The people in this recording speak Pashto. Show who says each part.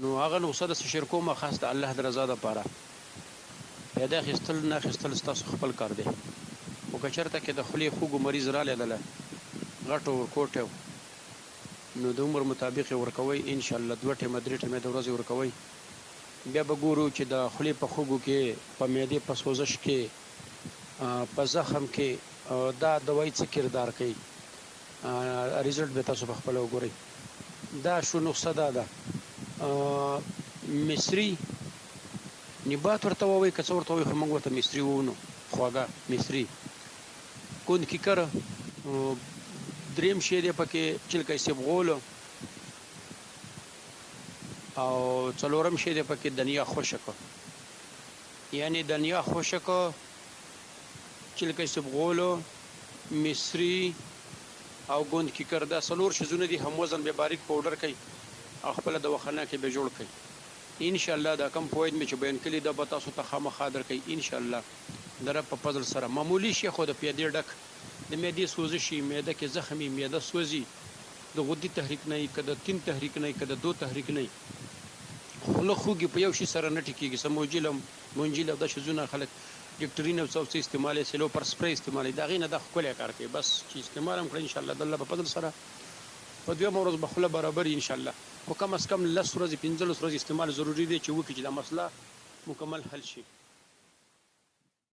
Speaker 1: نو هغه نسخه د شیر کومه خاص د الله د رضا لپاره پیدا خستل نه خستل ستاسو خپل کار دی او که چېرته کې د خولې خوږو مریض رالیدله غټو ورکوټ نو د عمر مطابق یې ورکوئ انشاءالله 2 ټیمه 3 ټیمه د ورځې ورکوئ بیا به ګورو چې د خولې په خوږو کې په معدې په سوزش کې په زخم کې دا دوايي څه کردار کوي ریزلټ به تاسو په خپله وګورئ دا شو نسخه دا ده مصري نبات ورته ووایي که څه ورته ووایي خو موږ ورته مصري وونو خواږه مصري کند کیکر دریم شی دی پکې چلکه سیبغولو او څلورم شی دی پکې دنیا خوشک یعنی دنیا خوشک چلکه سیبغولو مصري او ګوند کیکر دا څلور شیزونه دي هم وزن به باریک پاوډر کوي او خپل د وخانه کې به جوړ کوي ان شاء الله دا کم فواید می چې بیان کړي دا به تاسو ته خامخا درکوي ان شاء الله در په فضل سره معمولی شی خو د پیادې ډک د معدې سوزش شي معده کې زخمي معده سوزي د غدي تحریک نه کده تین تحریک نه کده دو تحریک نه خوله خوږي په یو شي سره نه ټیکيږي سموجیلم مونجیل د شزونه خلک ډیکټرین او څه استعمال سلو پر سپری استعمال دا غینه د خپل کار کوي بس چې استعمال هم کړئ ان شاء الله د الله په فضل سره په دوه ورځ بخله برابر ان شاء الله او کم از کم 10 ورځې 15 ورځې استعمال ضروری دی چې وکړي چې دا مسله مکمل حل شي